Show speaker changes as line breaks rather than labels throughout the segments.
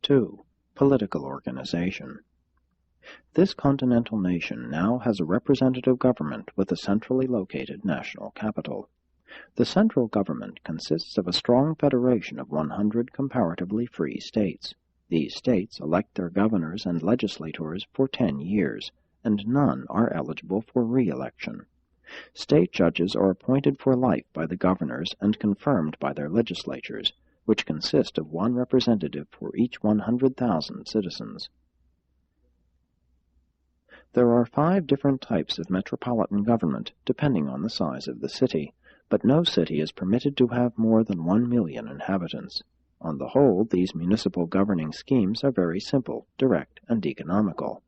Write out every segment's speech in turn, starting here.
2. Political organization. This continental nation now has a representative government with a centrally located national capital. The central government consists of a strong federation of 100 comparatively free states. These states elect their governors and legislators for 10 years, and none are eligible for re-election. State judges are appointed for life by the governors and confirmed by their legislatures, which consist of one representative for each 100,000 citizens. There are 5 different types of metropolitan government, depending on the size of the city, but no city is permitted to have more than 1 million inhabitants. On the whole, these municipal governing schemes are very simple, direct, and economical.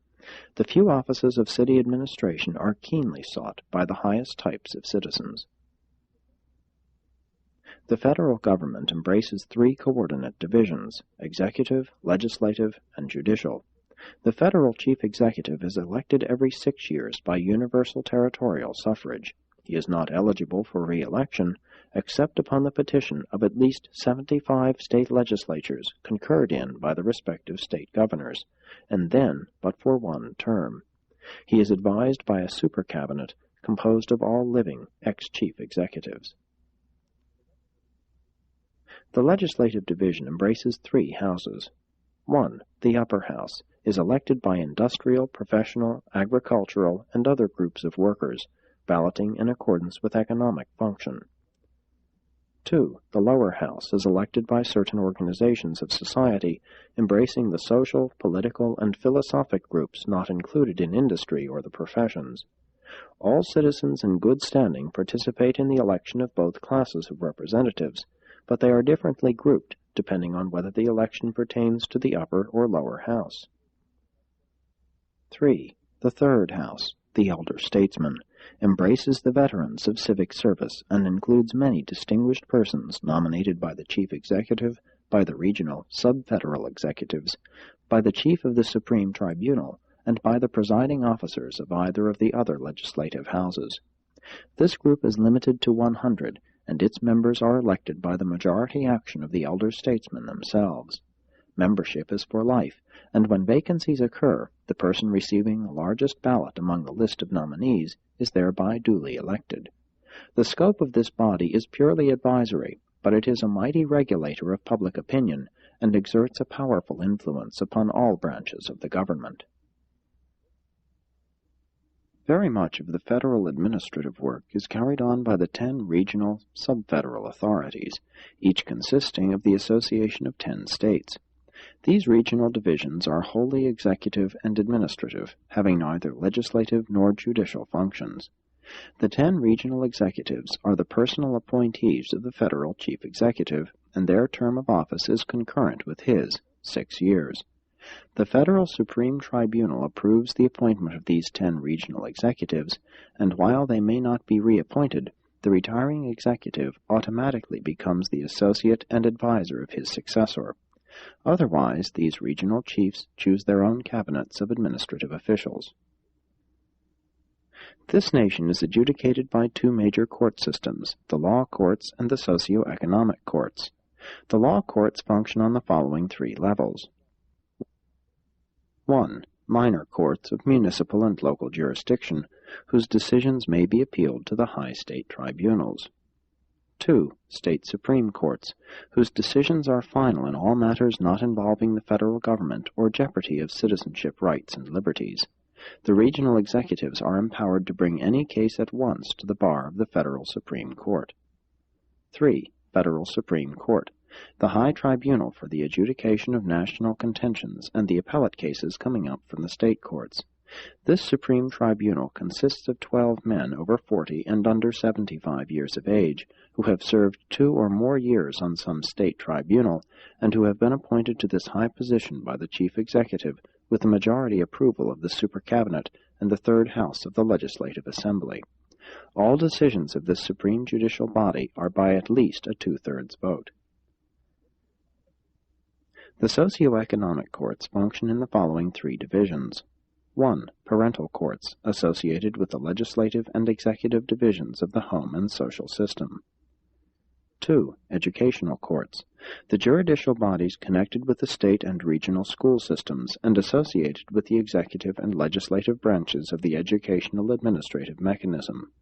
The few offices of city administration are keenly sought by the highest types of citizens. The federal government embraces 3 coordinate divisions: executive, legislative, and judicial. The federal chief executive is elected every 6 years by universal territorial suffrage. He is not eligible for re-election except upon the petition of at least 75 state legislatures concurred in by the respective state governors, and then but for 1 term. He is advised by a super cabinet composed of all living ex-chief executives. The legislative division embraces 3 houses. 1. The upper house is elected by industrial, professional, agricultural, and other groups of workers, balloting in accordance with economic function. 2. The lower house is elected by certain organizations of society, embracing the social, political, and philosophic groups not included in industry or the professions. All citizens in good standing participate in the election of both classes of representatives, but they are differently grouped depending on whether the election pertains to the upper or lower house. 3. The third house, the elder statesman, embraces the veterans of civic service and includes many distinguished persons nominated by the chief executive, by the regional, sub-federal executives, by the chief of the Supreme Tribunal, and by the presiding officers of either of the other legislative houses. This group is limited to 100, and its members are elected by the majority action of the elder statesmen themselves. Membership is for life, and when vacancies occur, the person receiving the largest ballot among the list of nominees is thereby duly elected. The scope of this body is purely advisory, but it is a mighty regulator of public opinion and exerts a powerful influence upon all branches of the government. Very much of the federal administrative work is carried on by the 10 regional, sub-federal authorities, each consisting of the association of 10 states. These regional divisions are wholly executive and administrative, having neither legislative nor judicial functions. The 10 regional executives are the personal appointees of the federal chief executive, and their term of office is concurrent with his, 6 years. The Federal Supreme Tribunal approves the appointment of these 10 regional executives, and while they may not be reappointed, the retiring executive automatically becomes the associate and advisor of his successor. Otherwise, these regional chiefs choose their own cabinets of administrative officials. This nation is adjudicated by 2 major court systems, the law courts and the socioeconomic courts. The law courts function on the following 3 levels. 1. Minor courts of municipal and local jurisdiction, whose decisions may be appealed to the high state tribunals. 2. State Supreme Courts, whose decisions are final in all matters not involving the federal government or jeopardy of citizenship rights and liberties. The regional executives are empowered to bring any case at once to the bar of the Federal Supreme Court. 3. Federal Supreme Court, the high tribunal for the adjudication of national contentions and the appellate cases coming up from the state courts. This Supreme Tribunal consists of 12 men over 40 and under 75 years of age, who have served 2 or more years on some state tribunal, and who have been appointed to this high position by the chief executive with the majority approval of the Super Cabinet and the third house of the Legislative Assembly. All decisions of this supreme judicial body are by at least a 2/3 vote. The socioeconomic courts function in the following 3 divisions. 1. Parental courts, associated with the legislative and executive divisions of the home and social system. 2. Educational courts. The juridical bodies connected with the state and regional school systems and associated with the executive and legislative branches of the educational administrative mechanism.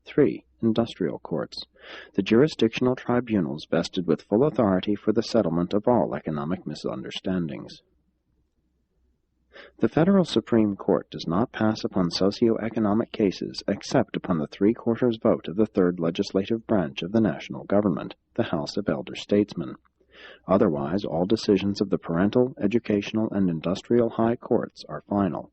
3. Industrial courts. The jurisdictional tribunals vested with full authority for the settlement of all economic misunderstandings. The Federal Supreme Court does not pass upon socioeconomic cases except upon the three-quarters vote of the third legislative branch of the national government, the House of Elder Statesmen. Otherwise, all decisions of the parental, educational, and industrial high courts are final.